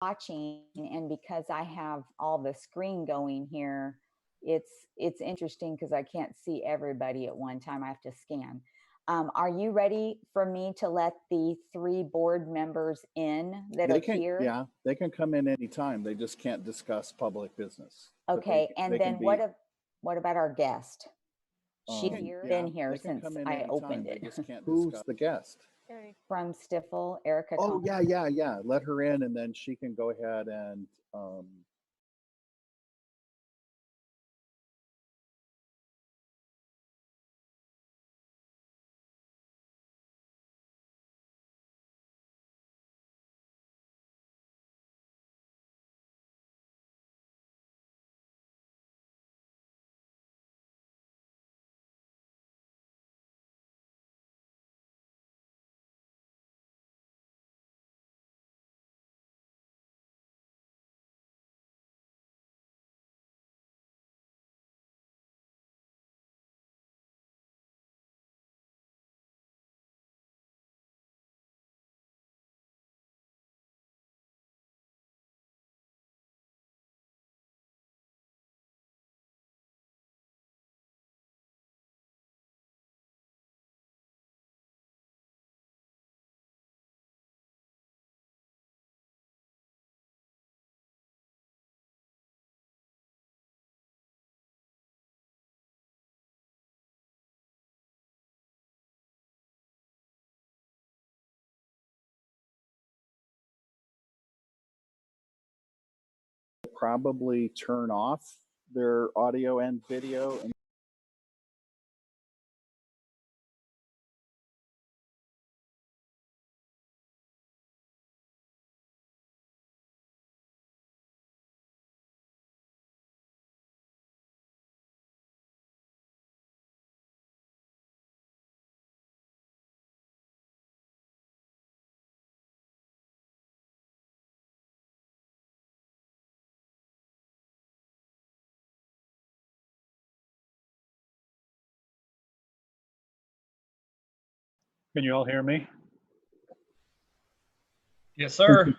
watching, and because I have all the screen going here, it's interesting because I can't see everybody at one time. I have to scan. Are you ready for me to let the 3 board members in that are here? Yeah, they can come in anytime. They just can't discuss public business. Okay, and then what about our guest? She's been here they can since come in I anytime. opened They it. just can't Who's discuss. The guest? From Stifel, Erica. Oh, Thomas. yeah. Let her in, and then she can go ahead and probably turn off their audio and video. And Can you all hear me? Yes, sir.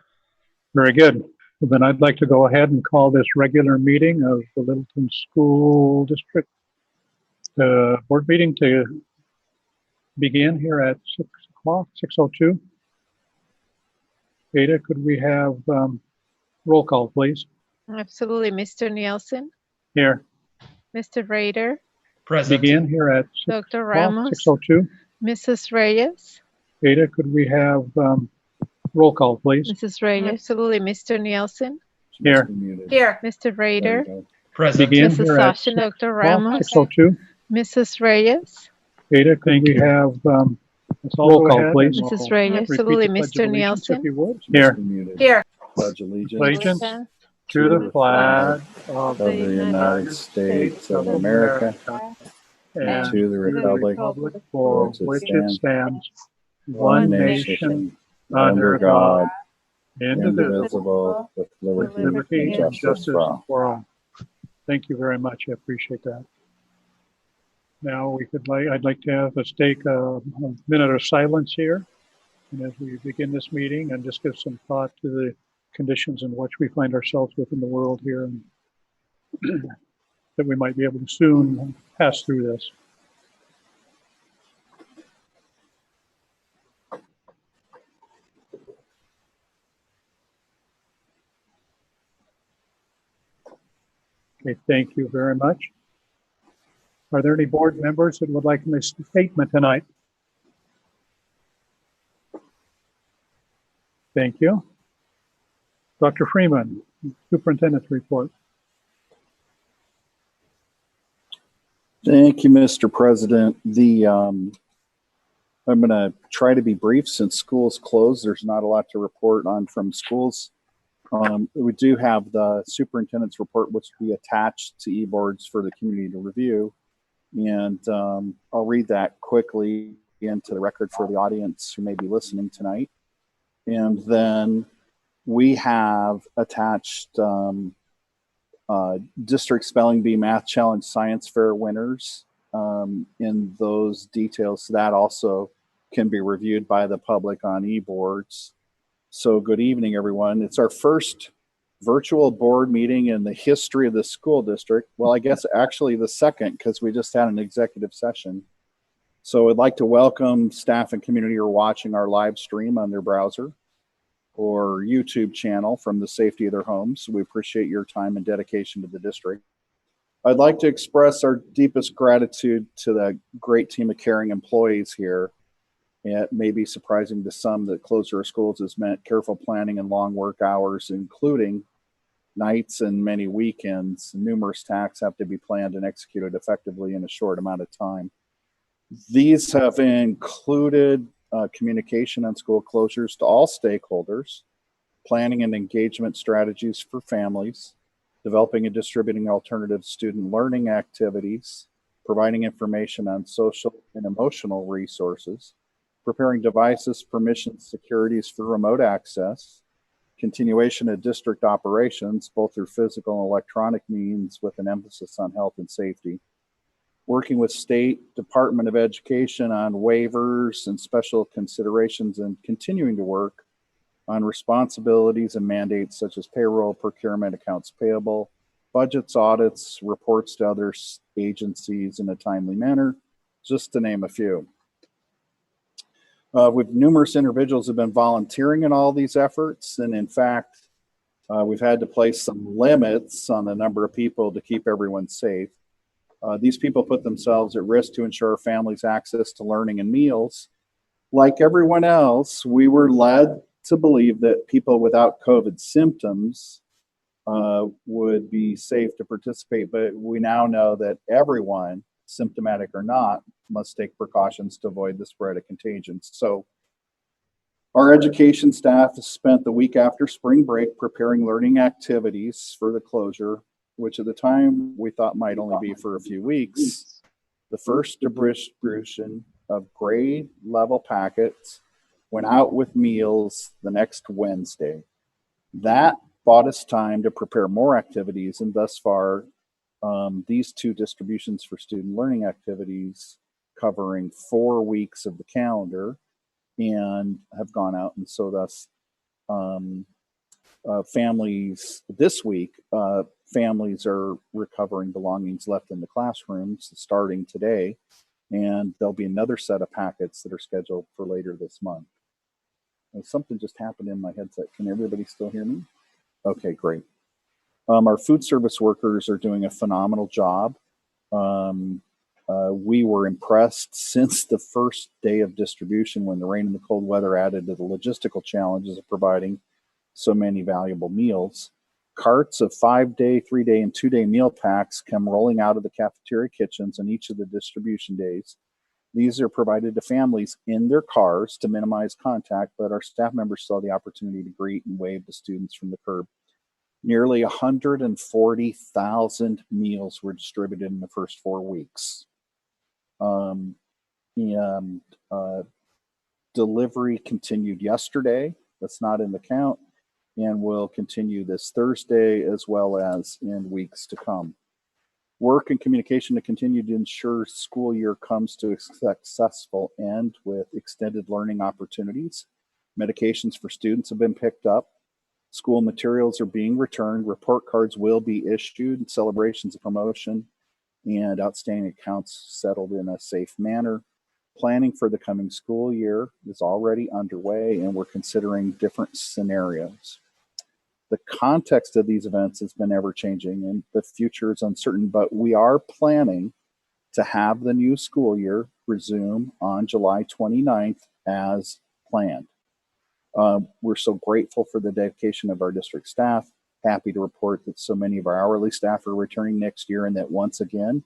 Very good. Well, then I'd like to go ahead and call this regular meeting of the Littleton School District board meeting to begin here at 6 o'clock, 6:02. Ada, could we have roll call, please? Absolutely. Mr. Nielsen, Here. Mr. Rader, Present. Begin here at 6 Dr. o'clock, Ramos, 6:02. Mrs. Reyes, Ada, could we have roll call, please? Mrs. Reyes, absolutely. Mr. Nielsen, Here. here. Mr. Rader, Present. Begin Mrs. here at Sasha, 6 Dr. o'clock, Ramos, 6:02. Mrs. Reyes, Ada, could we have roll call, please? Mrs. Reyes, Repeat absolutely. the Pledge Mr. of Allegiance, if Nielsen, you would. Here. here. Pledge allegiance Allegiance to the flag of of the United States of America and to the republic for which it stands, one nation, under God, indivisible, with liberty and justice for all. Thank you very much. I appreciate that. Now I'd like to take a minute of silence here, and as we begin this meeting, and just give some thought to the conditions in which we find ourselves within the world here, and that we might be able to soon pass through this. Okay, thank you very much. Are there any board members that would like to make a statement tonight? Thank you. Dr. Freeman, Superintendent's report. Thank you, Mr. President. I'm going to try to be brief since school's closed. There's not a lot to report on from schools. We do have the superintendent's report, which will be attached to e-boards for the community to review. And I'll read that quickly into the record for the audience who may be listening tonight. And then we have attached District Spelling Bee Math Challenge Science Fair winners in those details. So that also can be reviewed by the public on e-boards. So good evening, everyone. It's our first virtual board meeting in the history of the school district. Well, I guess actually the second, because we just had an executive session. So I'd like to welcome staff and community who are watching our live stream on their browser or YouTube channel from the safety of their homes. We appreciate your time and dedication to the district. I'd like to express our deepest gratitude to the great team of caring employees here. It may be surprising to some that closure of schools has meant careful planning and long work hours, including nights and many weekends. Numerous tasks have to be planned and executed effectively in a short amount of time. These have included communication on school closures to all stakeholders, planning and engagement strategies for families, developing and distributing alternative student learning activities, providing information on social and emotional resources, preparing devices, permissions, securities for remote access, continuation of district operations, both through physical and electronic means with an emphasis on health and safety, working with State Department of Education on waivers and special considerations, and continuing to work on responsibilities and mandates such as payroll, procurement, accounts payable, budgets, audits, reports to other agencies in a timely manner, just to name a few. With numerous individuals have been volunteering in all these efforts, and in fact, we've had to place some limits on the number of people to keep everyone safe. These people put themselves at risk to ensure families' access to learning and meals. Like everyone else, we were led to believe that people without COVID symptoms would be safe to participate, but we now know that everyone, symptomatic or not, must take precautions to avoid the spread of contagion. So our education staff has spent the week after spring break preparing learning activities for the closure, which at the time we thought might only be for a few weeks. The first distribution of grade level packets went out with meals the next Wednesday. That bought us time to prepare more activities, and thus far, these two distributions for student learning activities covering 4 weeks of the calendar and have gone out. And so thus families this week, families are recovering belongings left in the classrooms starting today. And there'll be another set of packets that are scheduled for later this month. And something just happened in my headset. Can everybody still hear me? Okay, great. Our food service workers are doing a phenomenal job. We were impressed since the first day of distribution when the rain and the cold weather added to the logistical challenges of providing so many valuable meals. Carts of 5-day, 3-day, and 2-day meal packs come rolling out of the cafeteria kitchens on each of the distribution days. These are provided to families in their cars to minimize contact, but our staff members saw the opportunity to greet and wave to students from the curb. Nearly 140,000 meals were distributed in the first 4 weeks. Delivery continued yesterday. That's not in the count, and will continue this Thursday as well as in weeks to come. Work and communication to continue to ensure school year comes to a successful end with extended learning opportunities. Medications for students have been picked up. School materials are being returned. Report cards will be issued. Celebrations of promotion and outstanding accounts settled in a safe manner. Planning for the coming school year is already underway, and we're considering different scenarios. The context of these events has been ever changing and the future is uncertain, but we are planning to have the new school year resume on July 29th as planned. We're so grateful for the dedication of our district staff. Happy to report that so many of our hourly staff are returning next year, and that once again,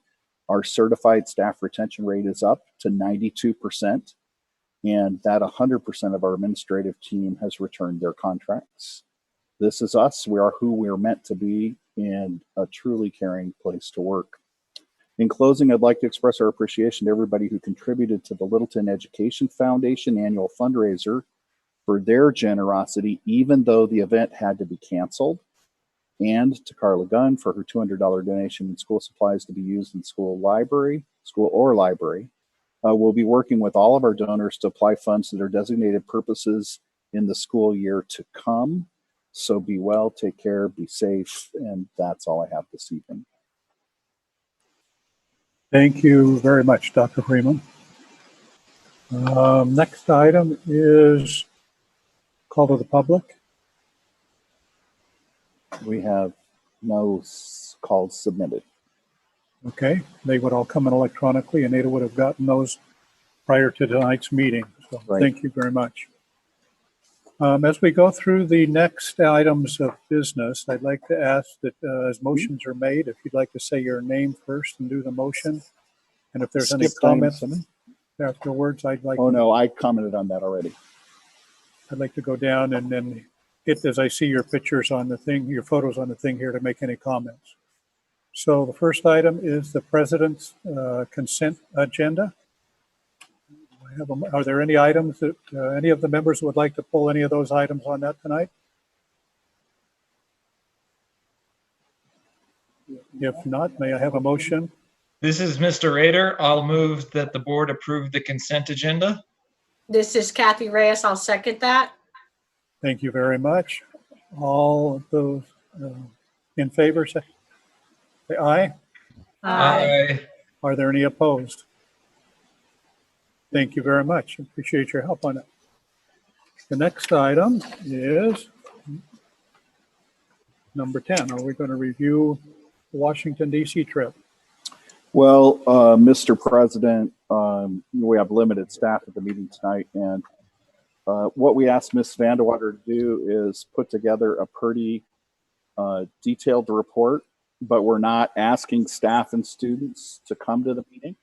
our certified staff retention rate is up to 92%, and that 100% of our administrative team has returned their contracts. This is us. We are who we're meant to be, and a truly caring place to work. In closing, I'd like to express our appreciation to everybody who contributed to the Littleton Education Foundation annual fundraiser for their generosity, even though the event had to be canceled, and to Carla Gunn for her $200 donation in school supplies to be used in school or library. We'll be working with all of our donors to apply funds to their designated purposes in the school year to come. So be well, take care, be safe, and that's all I have this evening. Thank you very much, Dr. Freeman. Next item is call to the public. We have no calls submitted. Okay, they would all come in electronically, and Ada would have gotten those prior to tonight's meeting. So Right. Thank you very much. As we go through the next items of business, I'd like to ask that as motions are made, if you'd like to say your name first and do the motion. And if there's any Skip item comments 7. afterwards, I'd like Oh no, I commented on that already. to go down and then hit as I see your pictures on the thing, your photos on the thing here to make any comments. So the first item is the president's consent agenda. Are there any items that any of the members would like to pull any of those items on that tonight? If not, may I have a motion? This is Mr. Rader. I'll move that the board approve the consent agenda. This is Kathy Reyes. I'll second that. Thank you very much. All of those in favor say aye. Aye. Are there any opposed? Thank you very much. Appreciate your help on it. The next item is number 10. Are we going to review the Washington, D.C. trip? Well, Mr. President, we have limited staff at the meeting tonight, and what we asked Ms. Vandewater to do is put together a pretty detailed report, but we're not asking staff and students to come to the meeting.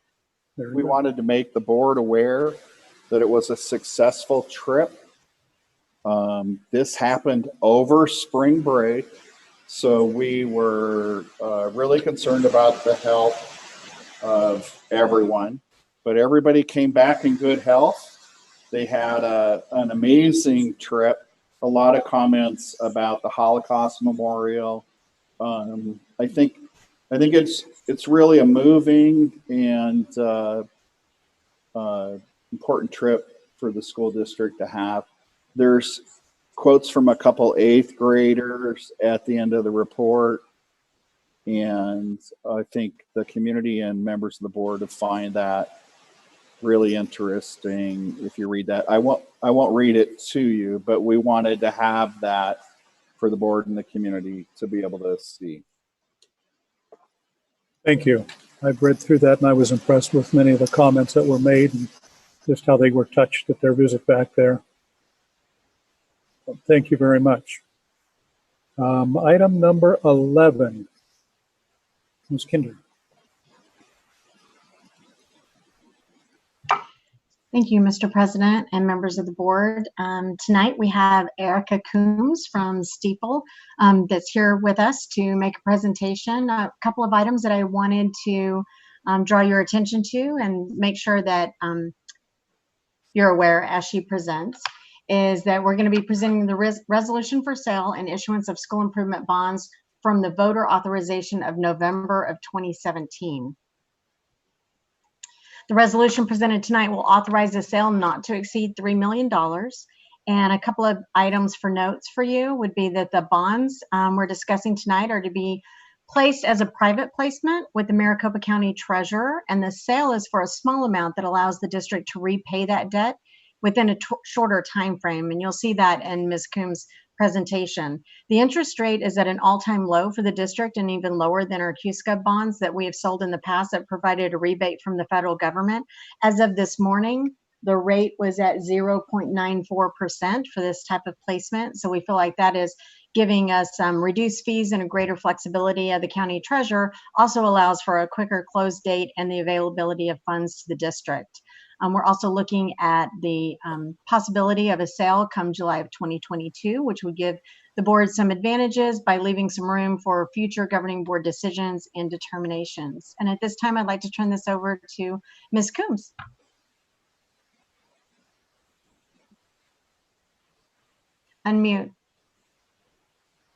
We wanted to make the board aware that it was a successful trip. This happened over spring break, so we were really concerned about the health of everyone, but everybody came back in good health. They had an amazing trip. A lot of comments about the Holocaust Memorial. I think it's really a moving and important trip for the school district to have. There's quotes from a couple 8th graders at the end of the report. And I think the community and members of the board will find that really interesting if you read that. I won't read it to you, but we wanted to have that for the board and the community to be able to see. Thank you. I've read through that and I was impressed with many of the comments that were made and just how they were touched at their visit back there. Thank you very much. Item number 11. Ms. Kinder. Thank you, Mr. President and members of the board. Tonight we have Erica Coombs from Steeple that's here with us to make a presentation. A couple of items that I wanted to draw your attention to and make sure that you're aware as she presents is that we're going to be presenting the resolution for sale and issuance of school improvement bonds from the voter authorization of November of 2017. The resolution presented tonight will authorize a sale not to exceed $3 million. And a couple of items for notes for you would be that the bonds we're discussing tonight are to be placed as a private placement with the Maricopa County Treasurer, and the sale is for a small amount that allows the district to repay that debt within a shorter time frame. And you'll see that in Ms. Coombs' presentation. The interest rate is at an all-time low for the district and even lower than our QSCUB bonds that we have sold in the past that provided a rebate from the federal government. As of this morning, the rate was at 0.94% for this type of placement. So we feel like that is giving us reduced fees and a greater flexibility of the county treasurer, also allows for a quicker close date and the availability of funds to the district. We're also looking at the possibility of a sale come July of 2022, which would give the board some advantages by leaving some room for future governing board decisions and determinations. And at this time, I'd like to turn this over to Ms. Coombs. Unmute.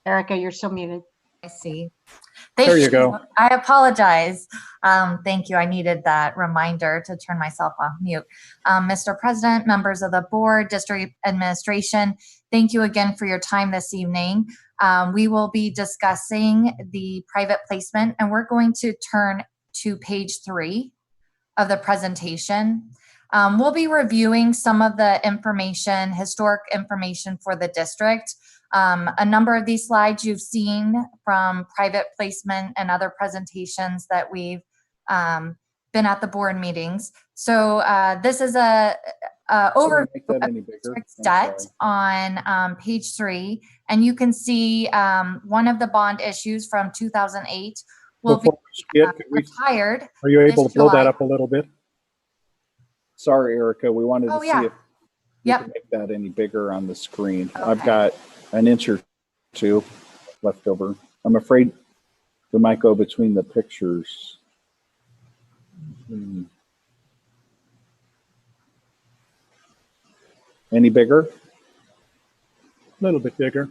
Erica, you're still muted. I see. There you go. I apologize. Thank you. I needed that reminder to turn myself off mute. Mr. President, members of the board, district administration, thank you again for your time this evening. We will be discussing the private placement, and we're going to turn to page 3 of the presentation. We'll be reviewing some of the information, historic information for the district. A number of these slides you've seen from private placement and other presentations that we've been at the board meetings. So this is a overview of district's debt on page 3, and you can see one of the bond issues from 2008 will be retired. Are you able to build that up a little bit? Sorry, Erica, we wanted to see if we Yep. can make that any bigger on the screen. Okay. I've got an inch or 2 left over. I'm afraid we might go between the pictures. Any bigger? A little bit bigger.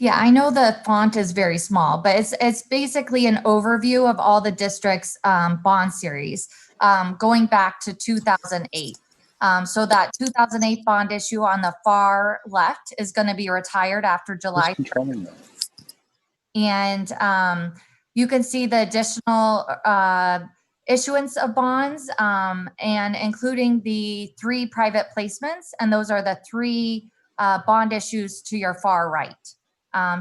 Yeah, I know the font is very small, but it's basically an overview of all the district's bond series going back to 2008. So that 2008 bond issue on the far left is going to be retired after July 3rd. And you can see the additional issuance of bonds and including the 3 private placements. And those are the 3 bond issues to your far right.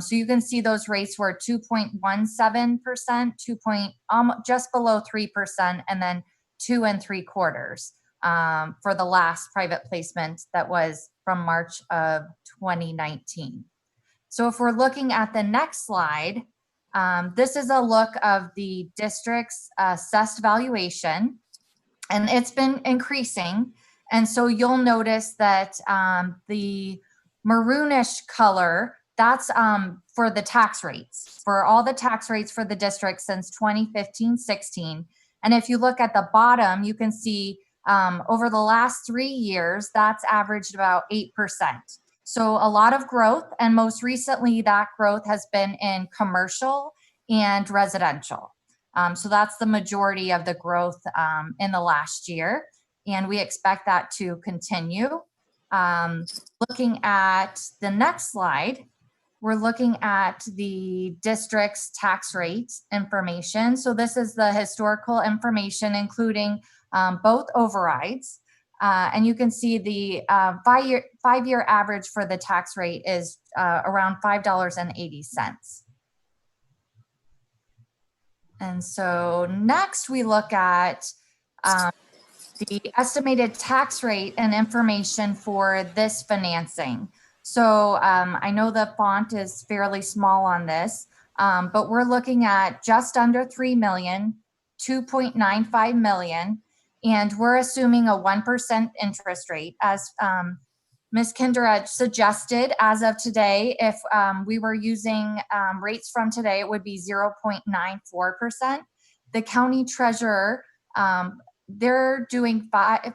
So you can see those rates were 2.17%, just below 3%, and then 2 3/4 for the last private placement that was from March of 2019. So if we're looking at the next slide, this is a look of the district's assessed valuation, and it's been increasing. And so you'll notice that the maroonish color, that's for the tax rates, for all the tax rates for the district since 2015-16. And if you look at the bottom, you can see over the last 3 years, that's averaged about 8%. So a lot of growth, and most recently that growth has been in commercial and residential. So that's the majority of the growth in the last year, and we expect that to continue. Looking at the next slide, we're looking at the district's tax rate information. So this is the historical information, including both overrides. And you can see the 5-year average for the tax rate is around $5.80. And so next we look at the estimated tax rate and information for this financing. So I know the font is fairly small on this, but we're looking at just under 3 million, 2.95 million, and we're assuming a 1% interest rate. As Ms. Kinder suggested, as of today, if we were using rates from today, it would be 0.94%. The county treasurer, they're doing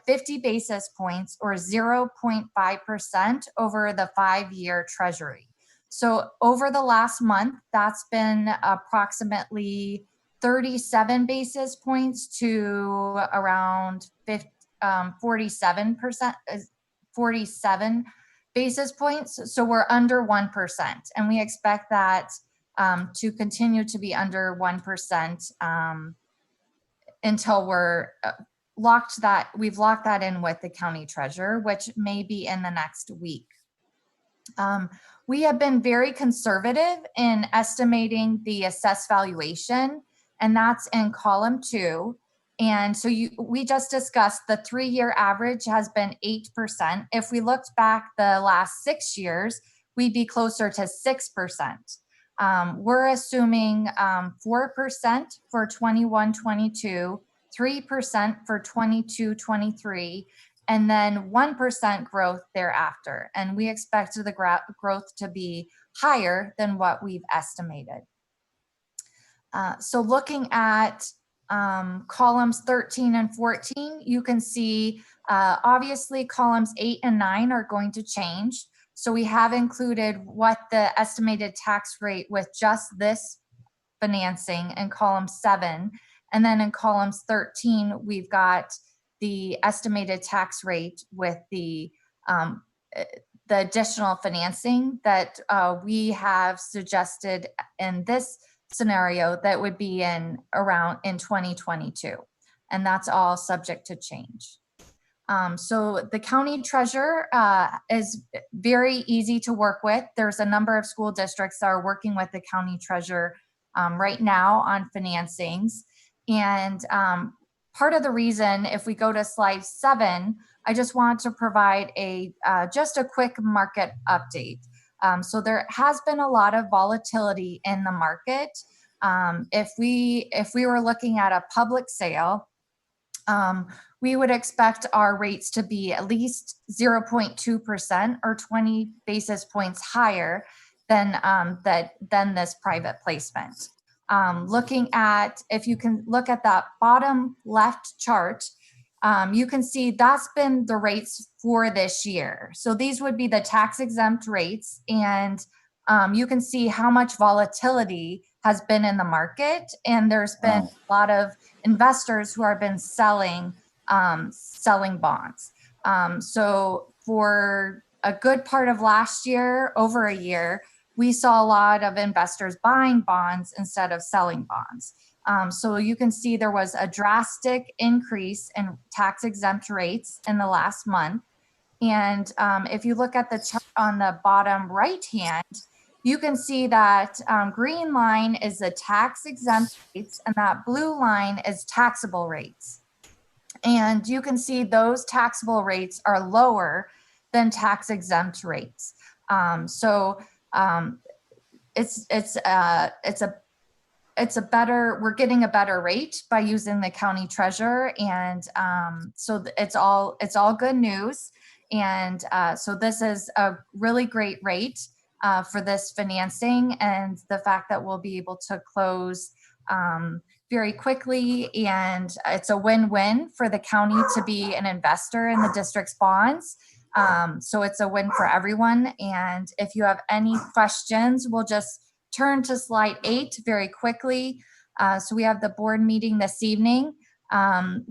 50 basis points or 0.5% over the 5-year treasury. So over the last month, that's been approximately 37 basis points to around 47%, 47 basis points. So we're under 1%, and we expect that to continue to be under 1% until we've locked that in with the county treasurer, which may be in the next week. We have been very conservative in estimating the assessed valuation, and that's in column 2. And so we just discussed the 3-year average has been 8%. If we looked back the last 6 years, we'd be closer to 6%. We're assuming 4% for 21-22, 3% for 22-23, and then 1% growth thereafter. And we expect the growth to be higher than what we've estimated. So looking at columns 13 and 14, you can see obviously columns 8 and 9 are going to change. So we have included what the estimated tax rate with just this financing in column 7. And then in columns 13, we've got the estimated tax rate with the additional financing that we have suggested in this scenario that would be in 2022. And that's all subject to change. So the county treasurer is very easy to work with. There's a number of school districts that are working with the county treasurer right now on financings. And part of the reason, if we go to slide 7, I just want to provide just a quick market update. So there has been a lot of volatility in the market. If we were looking at a public sale, we would expect our rates to be at least 0.2% or 20 basis points higher than this private placement. Looking at, if you can look at that bottom left chart, you can see that's been the rates for this year. So these would be the tax exempt rates, and you can see how much volatility has been in the market, and there's been a lot of investors who have been selling bonds. So for a good part of last year, over a year, we saw a lot of investors buying bonds instead of selling bonds. So you can see there was a drastic increase in tax exempt rates in the last month. And if you look at the chart on the bottom right hand, you can see that green line is the tax exempt rates and that blue line is taxable rates. And you can see those taxable rates are lower than tax exempt rates. It's a better, we're getting a better rate by using the county treasurer. And so it's all good news. And so this is a really great rate for this financing, and the fact that we'll be able to close very quickly, and it's a win-win for the county to be an investor in the district's bonds. So it's a win for everyone. And if you have any questions, we'll just turn to slide 8 very quickly. So we have the board meeting this evening.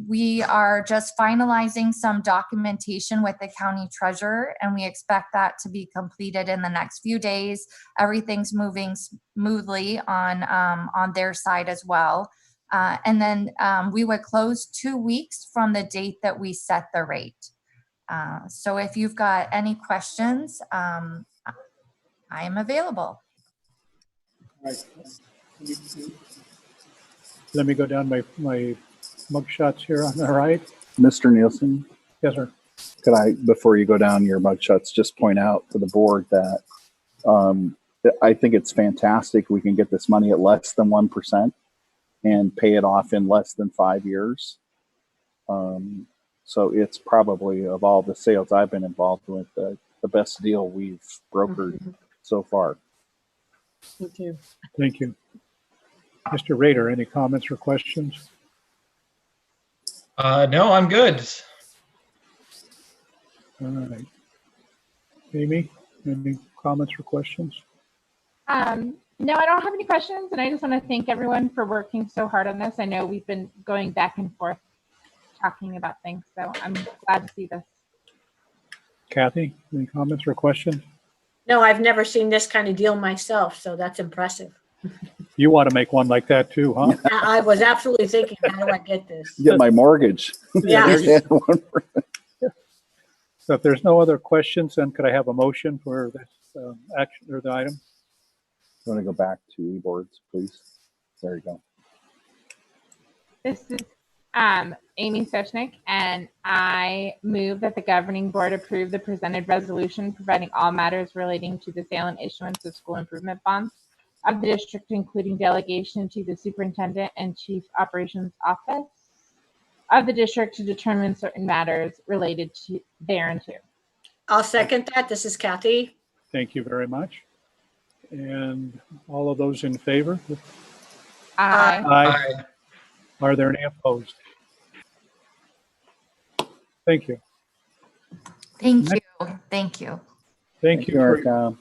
We are just finalizing some documentation with the county treasurer, and we expect that to be completed in the next few days. Everything's moving smoothly on their side as well. And then we would close 2 weeks from the date that we set the rate. So if you've got any questions, I am available. Let me go down my mug shots here on the right. Mr. Nielsen, Yes, sir. could I, before you go down your mug shots, just point out to the board that I think it's fantastic we can get this money at less than 1% and pay it off in less than 5 years. So it's probably, of all the sales I've been involved with, the best deal we've brokered so far. Thank you. Thank you. Mr. Rader, any comments or questions? No, I'm good. All right. Amy, any comments or questions? No, I don't have any questions, and I just want to thank everyone for working so hard on this. I know we've been going back and forth talking about things, so I'm glad to see this. Kathy, any comments or questions? No, I've never seen this kind of deal myself, so that's impressive. You want to make one like that too, huh? I was absolutely thinking, how do I get this? Get my mortgage. Yeah. So if there's no other questions, then could I have a motion for this action or the item? You want to go back to e-boards, please? There you go. This is Amy Sochnik, and I move that the governing board approve the presented resolution providing all matters relating to the sale and issuance of school improvement bonds of the district, including delegation to the superintendent and chief operations office of the district to determine certain matters related to thereunto. I'll second that. This is Kathy. Thank you very much. And all of those in favor? Aye. Aye. Are there any opposed? Thank you. Thank you. Thank you. Thank you. Erica.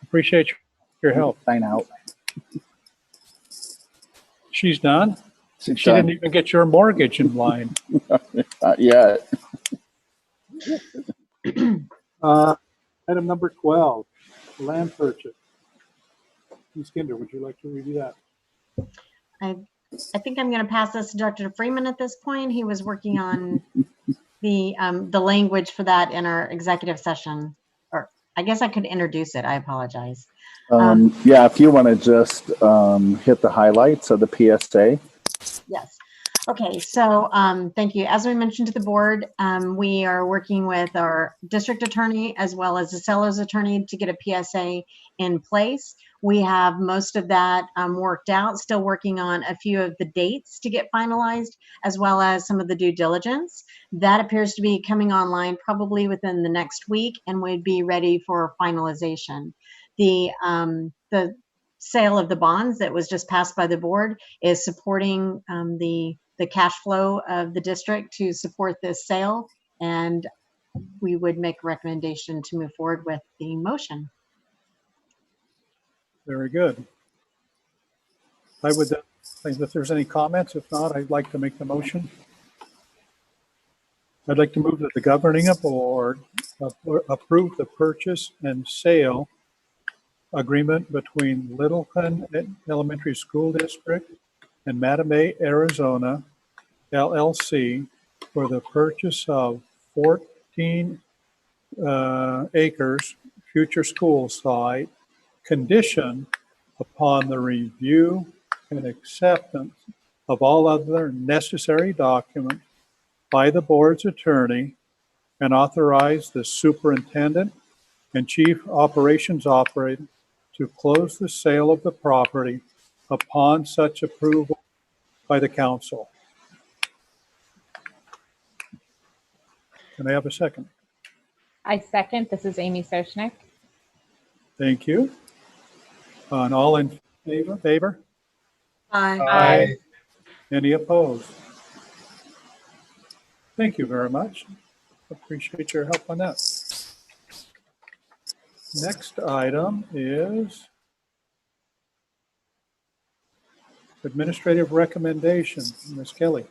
Appreciate your help. Sign out. She's done. She's She done. didn't even get your mortgage in line. Not yet. Item number 12, land purchase. Ms. Kinder, would you like to review that? I think I'm going to pass this to Dr. Freeman at this point. He was working on the language for that in our executive session. Or I guess I could introduce it. I apologize. Yeah, if you want to just hit the highlights of the PSA. Yes. Okay, so thank you. As we mentioned to the board, we are working with our district attorney as well as the seller's attorney to get a PSA in place. We have most of that worked out, still working on a few of the dates to get finalized, as well as some of the due diligence. That appears to be coming online probably within the next week and would be ready for finalization. The sale of the bonds that was just passed by the board is supporting the cash flow of the district to support this sale, and we would make a recommendation to move forward with the motion. Very good. I would think if there's any comments. If not, I'd like to make the motion. I'd like to move that the governing board approve the purchase and sale agreement between Littleton Elementary School District and Matamey, Arizona, LLC, for the purchase of 14 acres future school site, conditioned upon the review and acceptance of all other necessary documents by the board's attorney, and authorize the superintendent and chief operations operator to close the sale of the property upon such approval by the council. Can I have a second? I second. This is Amy Soshnick. Thank you. And all in favor? Aye. Any opposed? Thank you very much. Appreciate your help on that. Next item is administrative recommendation. Ms. Kelly.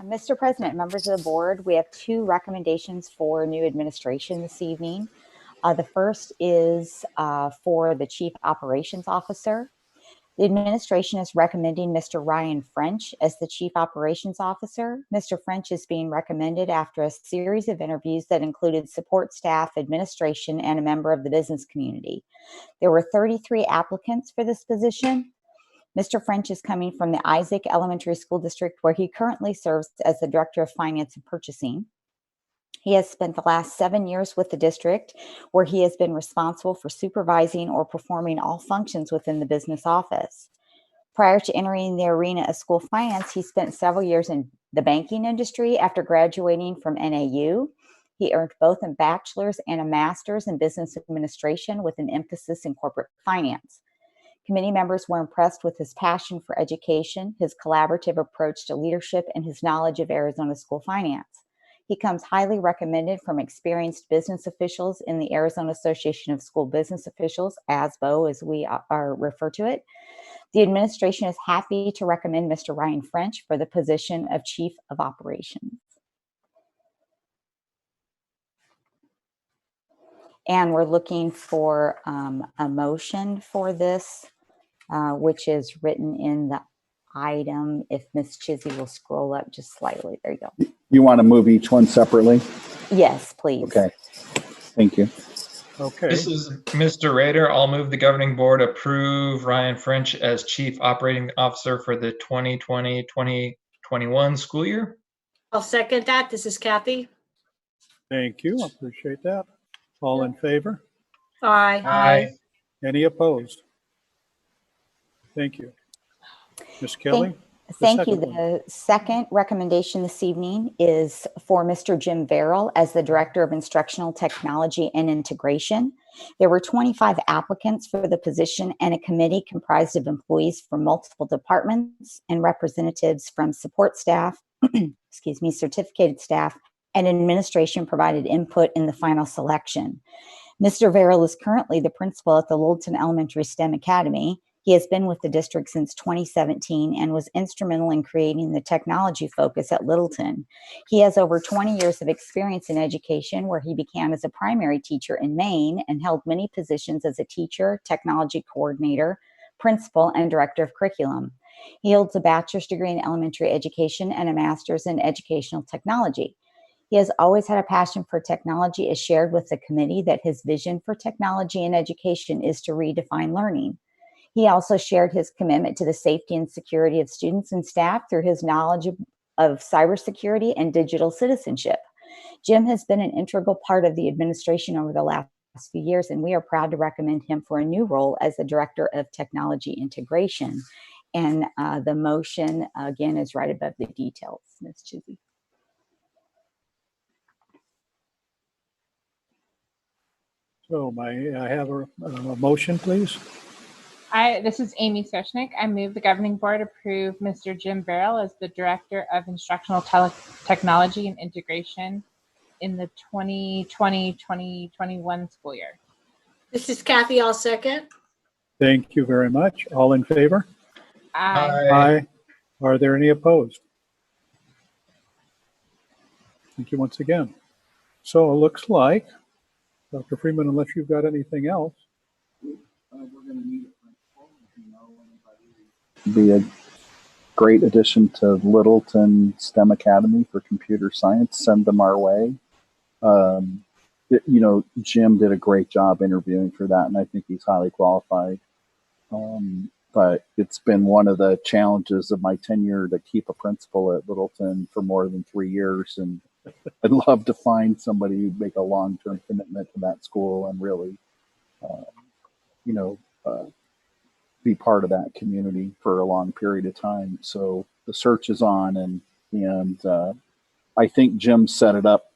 Mr. President, members of the board, we have two recommendations for new administration this evening. The first is for the Chief Operations Officer. The administration is recommending Mr. Ryan French as the Chief Operations Officer. Mr. French is being recommended after a series of interviews that included support staff, administration, and a member of the business community. There were 33 applicants for this position. Mr. French is coming from the Isaac Elementary School District, where he currently serves as the Director of Finance and Purchasing. He has spent the last 7 years with the district, where he has been responsible for supervising or performing all functions within the business office. Prior to entering the arena of school finance, he spent several years in the banking industry. After graduating from NAU, he earned both a bachelor's and a master's in business administration with an emphasis in corporate finance. Committee members were impressed with his passion for education, his collaborative approach to leadership, and his knowledge of Arizona school finance. He comes highly recommended from experienced business officials in the Arizona Association of School Business Officials, ASBO as we are referred to it. The administration is happy to recommend Mr. Ryan French for the position of Chief of Operations. And we're looking for a motion for this, which is written in the item. If Ms. Chizzy will scroll up just slightly. There you go. You want to move each one separately? Yes, please. Okay. Thank you. Okay. This is Mr. Rader. I'll move the governing board approve Ryan French as Chief Operating Officer for the 2020-2021 school year. I'll second that. This is Kathy. Thank you. I appreciate that. All in favor? Aye. Aye. Any opposed? Thank you. Ms. Kelly? Thank you. second one. The second recommendation this evening is for Mr. Jim Verrill as the Director of Instructional Technology and Integration. There were 25 applicants for the position and a committee comprised of employees from multiple departments and representatives from support staff, excuse me, certificated staff, and administration provided input in the final selection. Mr. Verrill is currently the principal at the Littleton Elementary STEM Academy. He has been with the district since 2017 and was instrumental in creating the technology focus at Littleton. He has over 20 years of experience in education, where he began as a primary teacher in Maine and held many positions as a teacher, technology coordinator, principal, and director of curriculum. He holds a bachelor's degree in elementary education and a master's in educational technology. He has always had a passion for technology, as shared with the committee that his vision for technology and education is to redefine learning. He also shared his commitment to the safety and security of students and staff through his knowledge of cybersecurity and digital citizenship. Jim has been an integral part of the administration over the last few years, and we are proud to recommend him for a new role as the Director of Technology Integration. And the motion, again, is right above the details, Ms. Chizzy. So may I have a motion, please? This is Amy Soshnick. I move the governing board approve Mr. Jim Verrill as the Director of Instructional Technology and Integration in the 2020-2021 school year. This is Kathy. I'll second. Thank you very much. All in favor? Aye. Aye. Are there any opposed? Thank you once again. So it looks like, Dr. Freeman, unless you've got anything else. We're going to need be a great addition to Littleton STEM Academy for computer science. Send them our way. Jim did a great job interviewing for that, and I think he's highly qualified. But it's been one of the challenges of my tenure to keep a principal at Littleton for more than 3 years, and I'd love to find somebody who'd make a long-term commitment to that school and really, be part of that community for a long period of time. So the search is on, and I think Jim set it up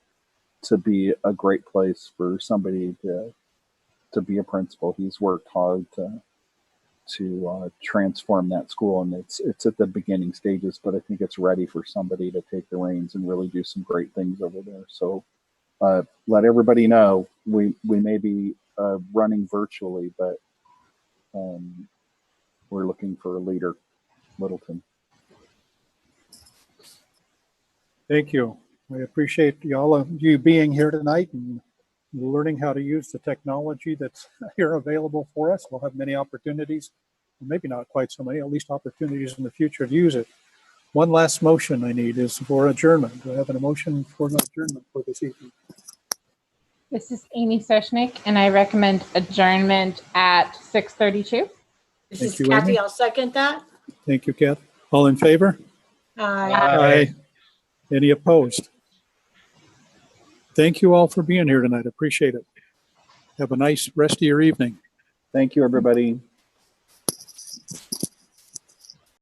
to be a great place for somebody to be a principal. He's worked hard to transform that school, and it's at the beginning stages, but I think it's ready for somebody to take the reins and really do some great things over there. So let everybody know we may be running virtually, but we're looking for a leader, Littleton. Thank you. I appreciate all of you being here tonight and learning how to use the technology that's here available for us. We'll have many opportunities, maybe not quite so many, at least opportunities in the future to use it. One last motion I need is for adjournment. Do I have a motion for an adjournment for this evening? This is Amy Soshnick, and I recommend adjournment at 6:32. This Thank is you, Kathy. Amy. I'll second that. Thank you, Kath. All in favor? Aye. Aye. Any opposed? Thank you all for being here tonight. Appreciate it. Have a nice rest of your evening. Thank you, everybody.